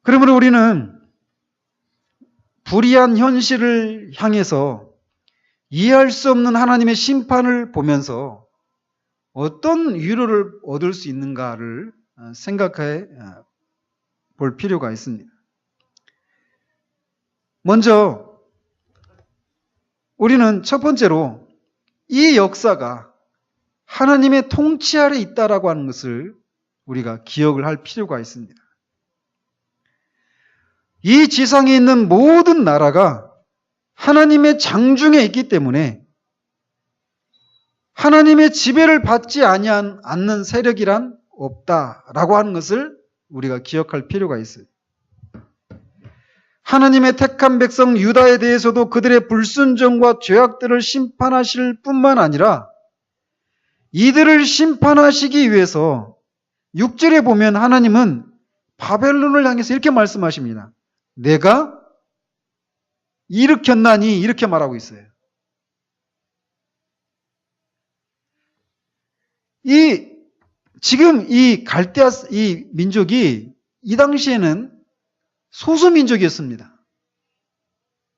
그러므로 우리는 불의한 현실을 향해서 이해할 수 없는 하나님의 심판을 보면서 어떤 위로를 얻을 수 있는가를 생각해 볼 필요가 있습니다. 먼저 우리는 첫 번째로 이 역사가 하나님의 통치 아래 있다라고 하는 것을 우리가 기억을 할 필요가 있습니다. 이 지상에 있는 모든 나라가 하나님의 장중에 있기 때문에 하나님의 지배를 받지 않는 세력이란 없다라고 하는 것을 우리가 기억할 필요가 있어요. 하나님의 택한 백성 유다에 대해서도 그들의 불순종과 죄악들을 심판하실 뿐만 아니라 이들을 심판하시기 위해서 6절에 보면 하나님은 바벨론을 향해서 이렇게 말씀하십니다. 내가 일으켰나니 이렇게 말하고 있어요. 지금 이 갈대아 이 민족이 이 당시에는 소수 민족이었습니다.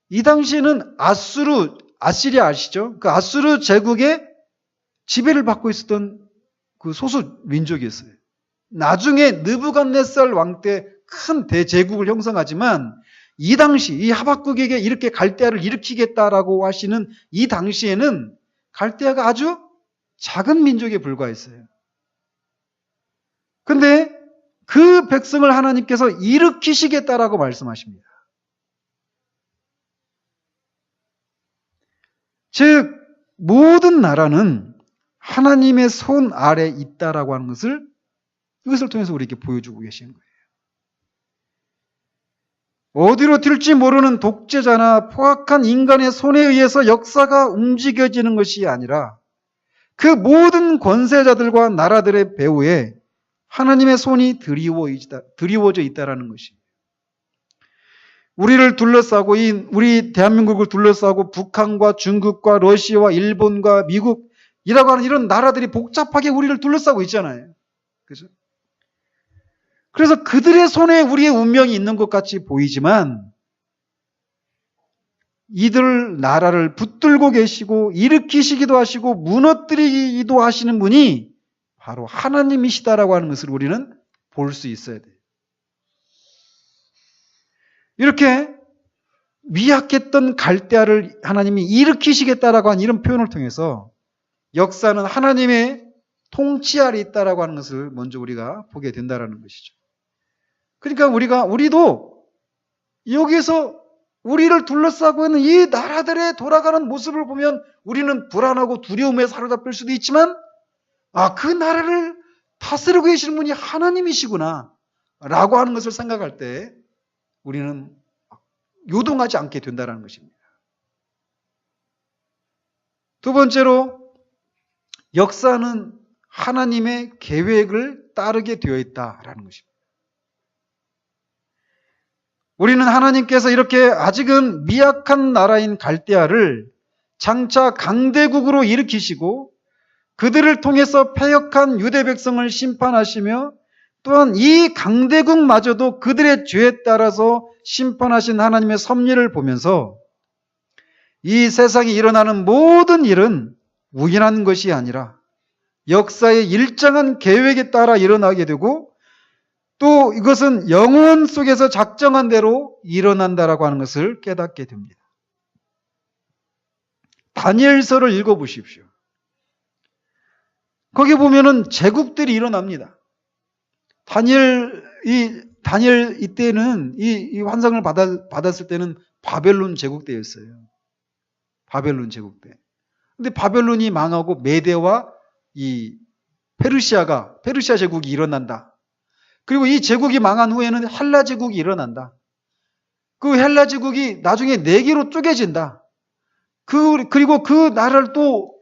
이 당시에는 아시리아 아시죠? 그 아수르 제국의 지배를 받고 있었던 그 소수 민족이었어요. 나중에 느부갓네살 왕 때 큰 대제국을 형성하지만 이 당시 이 하박국에게 이렇게 갈대아를 일으키겠다라고 하시는 이 당시에는 갈대아가 아주 작은 민족에 불과했어요. 근데 그 백성을 하나님께서 일으키시겠다라고 말씀하십니다. 즉 모든 나라는 하나님의 손 아래 있다라고 하는 것을 이것을 통해서 우리에게 보여주고 계시는 거예요. 어디로 튈지 모르는 독재자나 포악한 인간의 손에 의해서 역사가 움직여지는 것이 아니라 그 모든 권세자들과 나라들의 배후에 하나님의 손이 드리워져 있다라는 것입니다. 우리를 둘러싸고 우리 대한민국을 둘러싸고 북한과 중국과 러시아와 일본과 미국이라고 하는 이런 나라들이 복잡하게 우리를 둘러싸고 있잖아요. 그죠? 그래서 그들의 손에 우리의 운명이 있는 것 같이 보이지만 이들 나라를 붙들고 계시고 일으키시기도 하시고 무너뜨리기도 하시는 분이 바로 하나님이시다라고 하는 것을 우리는 볼 수 있어야 돼요. 이렇게 미약했던 갈대아를 하나님이 일으키시겠다라고 하는 이런 표현을 통해서 역사는 하나님의 통치 아래 있다라고 하는 것을 먼저 우리가 보게 된다라는 것이죠. 그러니까 우리도 여기에서 우리를 둘러싸고 있는 이 나라들의 돌아가는 모습을 보면 우리는 불안하고 두려움에 사로잡힐 수도 있지만 그 나라를 다스리고 계시는 분이 하나님이시구나 라고 하는 것을 생각할 때 우리는 요동하지 않게 된다는 것입니다. 두 번째로 역사는 하나님의 계획을 따르게 되어 있다라는 것입니다. 우리는 하나님께서 이렇게 아직은 미약한 나라인 갈대아를 장차 강대국으로 일으키시고 그들을 통해서 패역한 유대 백성을 심판하시며 또한 이 강대국마저도 그들의 죄에 따라서 심판하신 하나님의 섭리를 보면서 이 세상에 일어나는 모든 일은 우연한 것이 아니라 역사의 일정한 계획에 따라 일어나게 되고 또 이것은 영혼 속에서 작정한 대로 일어난다라고 하는 것을 깨닫게 됩니다. 다니엘서를 읽어보십시오. 거기 보면은 제국들이 일어납니다. 다니엘 이때는 이 환상을 받았을 때는 바벨론 제국 때였어요. 바벨론 제국 때. 근데 바벨론이 망하고 메대와 이 페르시아 제국이 일어난다. 그리고 이 제국이 망한 후에는 헬라 제국이 일어난다. 그 헬라 제국이 나중에 4개로 쪼개진다. 그리고 그 나라를 또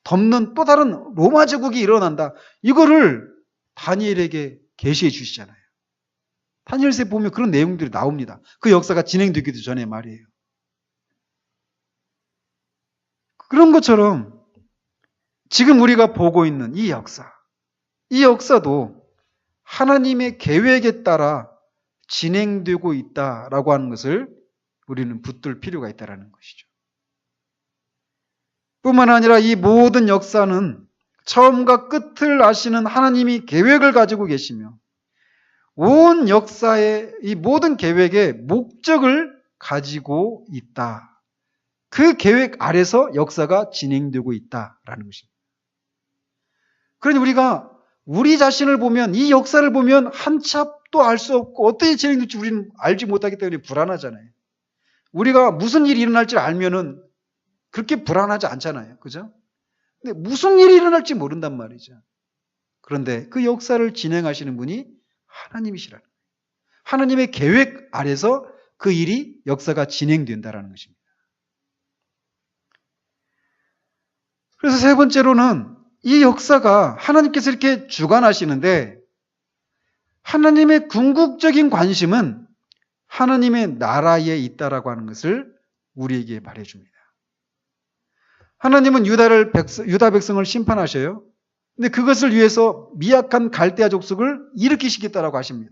덮는 또 다른 로마 제국이 일어난다. 이거를 다니엘에게 계시해 주시잖아요. 다니엘서에 보면 그런 내용들이 나옵니다. 그 역사가 진행되기도 전에 말이에요. 그런 것처럼 지금 우리가 보고 있는 이 역사도 하나님의 계획에 따라 진행되고 있다라고 하는 것을 우리는 붙들 필요가 있다는 것이죠. 뿐만 아니라 이 모든 역사는 처음과 끝을 아시는 하나님이 계획을 가지고 계시며 온 역사의 이 모든 계획의 목적을 가지고 있다. 그 계획 아래서 역사가 진행되고 있다라는 것입니다. 그러니 우리가 우리 자신을 보면 이 역사를 보면 한치 앞도 알 수 없고 어떻게 진행될지 우리는 알지 못하기 때문에 불안하잖아요. 우리가 무슨 일이 일어날지 알면은 그렇게 불안하지 않잖아요. 그죠? 근데 무슨 일이 일어날지 모른단 말이죠. 그런데 그 역사를 진행하시는 분이 하나님이시라는 거예요. 하나님의 계획 아래서 그 일이 역사가 진행된다라는 것입니다. 그래서 세 번째로는 이 역사가 하나님께서 이렇게 주관하시는데 하나님의 궁극적인 관심은 하나님의 나라에 있다라고 하는 것을 우리에게 말해줍니다. 하나님은 유다 백성을 심판하셔요. 근데 그것을 위해서 미약한 갈대아 족속을 일으키시겠다라고 하십니다.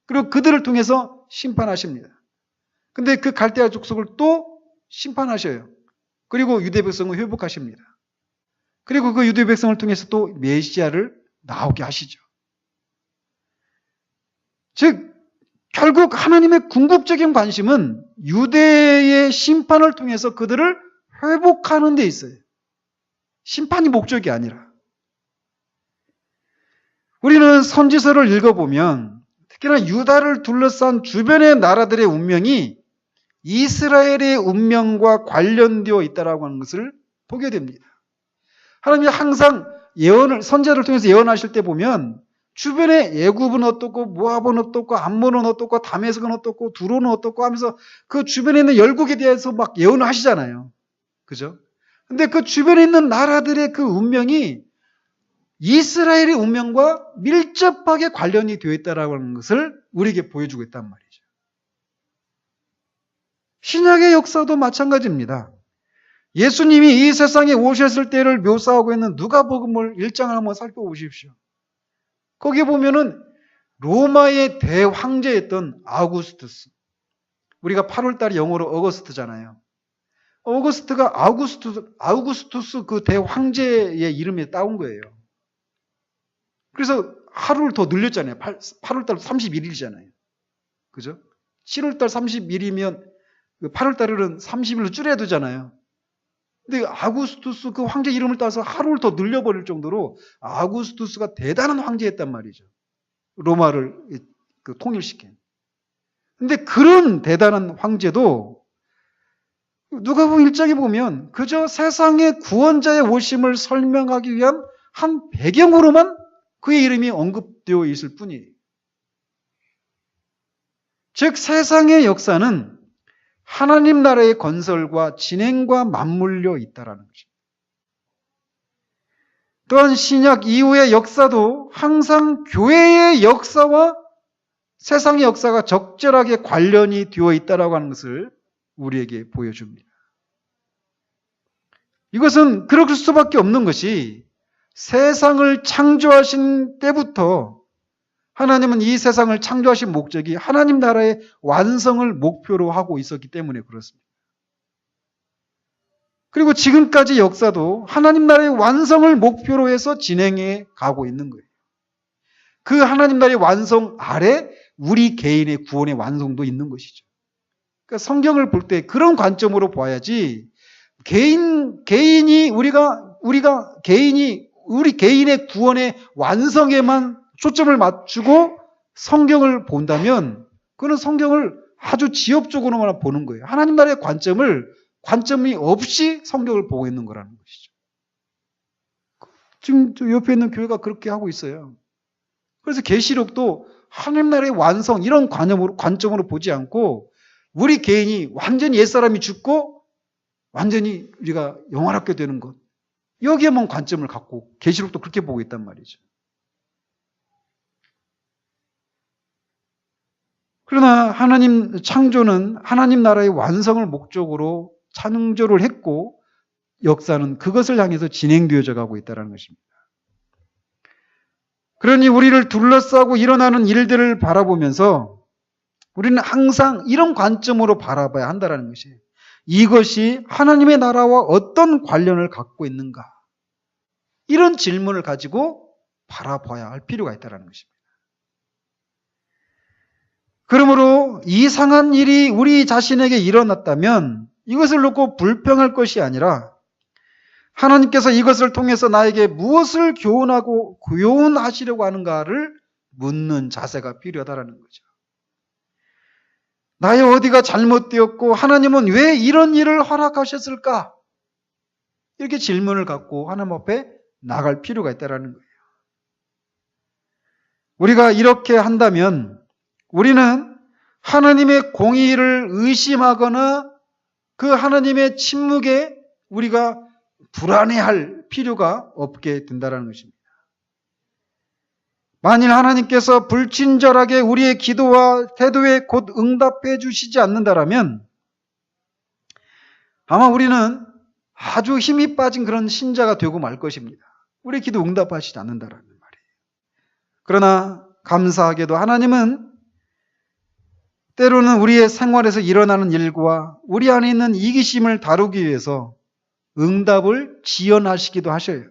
그리고 그들을 통해서 심판하십니다. 근데 그 갈대아 족속을 또 심판하셔요. 그리고 유대 백성을 회복하십니다. 그리고 그 유대 백성을 통해서 또 메시아를 나오게 하시죠. 즉 결국 하나님의 궁극적인 관심은 유대의 심판을 통해서 그들을 회복하는 데 있어요. 심판이 목적이 아니라. 우리는 선지서를 읽어보면 특히나 유다를 둘러싼 주변의 나라들의 운명이 이스라엘의 운명과 관련되어 있다고 하는 것을 보게 됩니다. 하나님이 항상 선지자를 통해서 예언하실 때 보면 주변에 애굽은 어떻고 모압은 어떻고 암몬은 어떻고 다메섹은 어떻고 두로는 어떻고 하면서 그 주변에 있는 열국에 대해서 막 예언을 하시잖아요. 그죠? 근데 그 주변에 있는 나라들의 그 운명이 이스라엘의 운명과 밀접하게 관련이 되어 있다는 하는 것을 우리에게 보여주고 있단 말이죠. 신약의 역사도 마찬가지입니다. 예수님이 이 세상에 오셨을 때를 묘사하고 있는 누가복음을 1장을 한번 살펴보십시오. 거기에 보면은 로마의 대황제였던 아우구스투스. 우리가 8월달이 영어로 어거스트잖아요. 어거스트가 아우구스투스 그 대황제의 이름에 따온 거예요. 그래서 하루를 더 늘렸잖아요. 8월달 31일이잖아요. 그죠? 7월달 30일이면 8월달은 30일로 줄여야 되잖아요. 근데 아구스투스 그 황제 이름을 따서 하루를 더 늘려버릴 정도로 아구스투스가 대단한 황제였단 말이죠. 로마를 통일시킨. 근데 그런 대단한 황제도 누가복음 1장에 보면 그저 세상의 구원자의 오심을 설명하기 위한 한 배경으로만 그의 이름이 언급되어 있을 뿐이에요. 즉 세상의 역사는 하나님 나라의 건설과 진행과 맞물려 있다라는 것입니다. 또한 신약 이후의 역사도 항상 교회의 역사와 세상의 역사가 적절하게 관련이 되어 있다라고 하는 것을 우리에게 보여줍니다. 이것은 그럴 수밖에 없는 것이 세상을 창조하신 때부터 하나님은 이 세상을 창조하신 목적이 하나님 나라의 완성을 목표로 하고 있었기 때문에 그렇습니다. 그리고 지금까지 역사도 하나님 나라의 완성을 목표로 해서 진행해 가고 있는 거예요. 그 하나님 나라의 완성 아래 우리 개인의 구원의 완성도 있는 것이죠. 그러니까 성경을 볼 때 그런 관점으로 봐야지 개인이 우리 개인의 구원의 완성에만 초점을 맞추고 성경을 본다면 그는 성경을 아주 지엽적으로만 보는 거예요. 하나님 나라의 관점이 없이 성경을 보고 있는 거라는 것이죠. 지금 옆에 있는 교회가 그렇게 하고 있어요. 그래서 계시록도 하나님 나라의 완성 이런 관점으로 보지 않고 우리 개인이 완전히 옛사람이 죽고 완전히 우리가 영원하게 되는 것 여기에만 관점을 갖고 계시록도 그렇게 보고 있단 말이죠. 그러나 하나님 창조는 하나님 나라의 완성을 목적으로 창조를 했고 역사는 그것을 향해서 진행되어져 가고 있다는 것입니다. 그러니 우리를 둘러싸고 일어나는 일들을 바라보면서 우리는 항상 이런 관점으로 바라봐야 한다는 것이에요. 이것이 하나님의 나라와 어떤 관련을 갖고 있는가? 이런 질문을 가지고 바라봐야 할 필요가 있다는 것입니다. 그러므로 이상한 일이 우리 자신에게 일어났다면 이것을 놓고 불평할 것이 아니라 하나님께서 이것을 통해서 나에게 무엇을 교훈하시려고 하는가를 묻는 자세가 필요하다는 거죠. 나의 어디가 잘못되었고 하나님은 왜 이런 일을 허락하셨을까? 이렇게 질문을 갖고 하나님 앞에 나갈 필요가 있다는 거예요. 우리가 이렇게 한다면 우리는 하나님의 공의를 의심하거나 그 하나님의 침묵에 우리가 불안해할 필요가 없게 된다는 것입니다. 만일 하나님께서 불친절하게 우리의 기도와 태도에 곧 응답해 주시지 않는다면 아마 우리는 아주 힘이 빠진 그런 신자가 되고 말 것입니다. 우리의 기도 응답하시지 않는다는 말이에요. 그러나 감사하게도 하나님은 때로는 우리의 생활에서 일어나는 일과 우리 안에 있는 이기심을 다루기 위해서 응답을 지연하시기도 하셔요.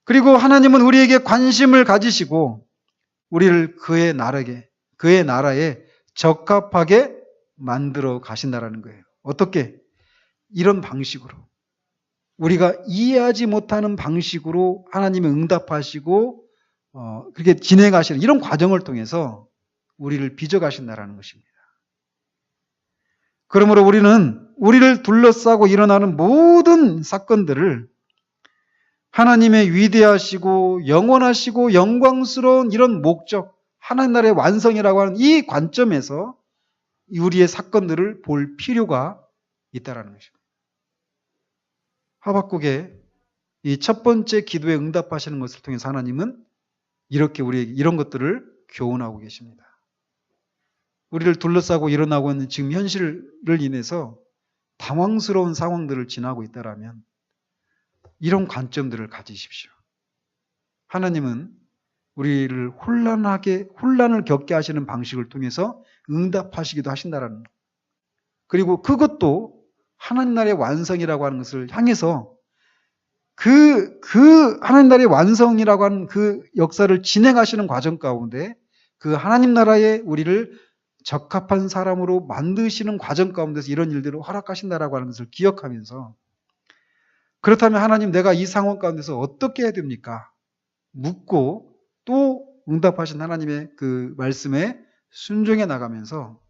그리고 하나님은 우리에게 관심을 가지시고 우리를 그의 나라에 적합하게 만들어 가신다라는 거예요. 어떻게? 이런 방식으로. 우리가 이해하지 못하는 방식으로 하나님이 응답하시고 그렇게 진행하시는 이런 과정을 통해서 우리를 빚어가신다라는 것입니다. 그러므로 우리는 우리를 둘러싸고 일어나는 모든 사건들을 하나님의 위대하시고 영원하시고 영광스러운 이런 목적, 하나님 나라의 완성이라고 하는 이 관점에서 우리의 사건들을 볼 필요가 있다는 것입니다. 하박국의 이 첫 번째 기도에 응답하시는 것을 통해서 하나님은 이렇게 우리에게 이런 것들을 교훈하고 계십니다. 우리를 둘러싸고 일어나고 있는 지금 현실을 인해서 당황스러운 상황들을 지나고 있다라면 이런 관점들을 가지십시오. 하나님은 우리를 혼란을 겪게 하시는 방식을 통해서 응답하시기도 하신다라는 것. 그리고 그것도 하나님 나라의 완성이라고 하는 것을 향해서 그 하나님 나라의 완성이라고 하는 그 역사를 진행하시는 과정 가운데 그 하나님 나라에 우리를 적합한 사람으로 만드시는 과정 가운데서 이런 일들을 허락하신다라고 하는 것을 기억하면서 그렇다면 하나님 내가 이 상황 가운데서 어떻게 해야 됩니까? 묻고 또 응답하신 하나님의 그 말씀에 순종해 나가면서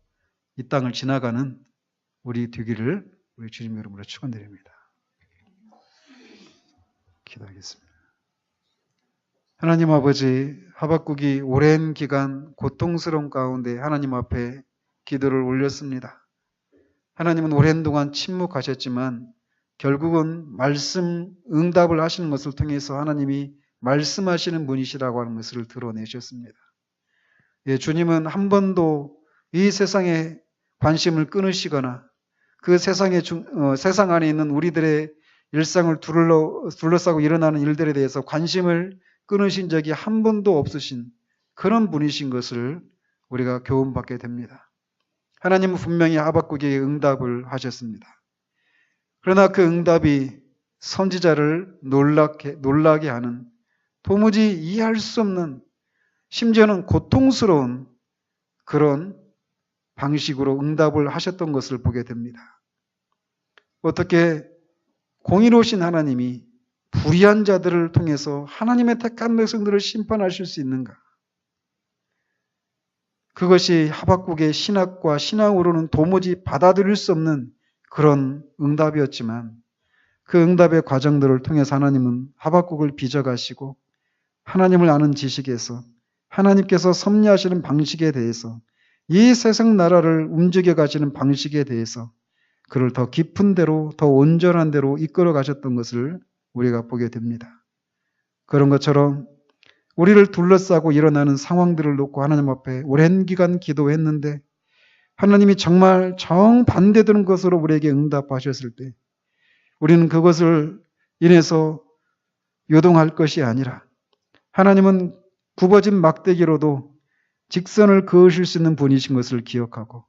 이 땅을 지나가는 우리 되기를 우리 주님 이름으로 축원드립니다. 기도하겠습니다. 하나님 아버지, 하박국이 오랜 기간 고통스러운 가운데 하나님 앞에 기도를 올렸습니다. 하나님은 오랜 동안 침묵하셨지만 결국은 말씀 응답을 하시는 것을 통해서 하나님이 말씀하시는 분이시라고 하는 것을 드러내셨습니다. 예, 주님은 한 번도 이 세상에 관심을 끊으시거나 그 세상 안에 있는 우리들의 일상을 둘러싸고 일어나는 일들에 대해서 관심을 끊으신 적이 한 번도 없으신 그런 분이신 것을 우리가 교훈받게 됩니다. 하나님은 분명히 하박국에게 응답을 하셨습니다. 그러나 그 응답이 선지자를 놀라게 하는, 도무지 이해할 수 없는, 심지어는 고통스러운 그런 방식으로 응답을 하셨던 것을 보게 됩니다. 어떻게 공의로우신 하나님이 불의한 자들을 통해서 하나님의 택한 백성들을 심판하실 수 있는가? 그것이 하박국의 신학과 신앙으로는 도무지 받아들일 수 없는 그런 응답이었지만, 그 응답의 과정들을 통해서 하나님은 하박국을 빚어가시고 하나님을 아는 지식에서 하나님께서 섭리하시는 방식에 대해서, 이 세상 나라를 움직여 가시는 방식에 대해서 그를 더 깊은 데로, 더 온전한 데로 이끌어 가셨던 것을 우리가 보게 됩니다. 그런 것처럼 우리를 둘러싸고 일어나는 상황들을 놓고 하나님 앞에 오랜 기간 기도했는데 하나님이 정말 정반대되는 것으로 우리에게 응답하셨을 때, 우리는 그것을 인해서 요동할 것이 아니라 하나님은 굽어진 막대기로도 직선을 그으실 수 있는 분이신 것을 기억하고,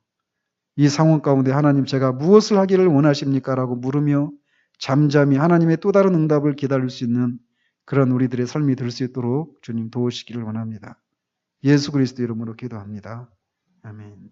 이 상황 가운데 하나님, 제가 무엇을 하기를 원하십니까? 라고 물으며 잠잠히 하나님의 또 다른 응답을 기다릴 수 있는 그런 우리들의 삶이 될 수 있도록 주님 도우시기를 원합니다. 예수 그리스도 이름으로 기도합니다. 아멘.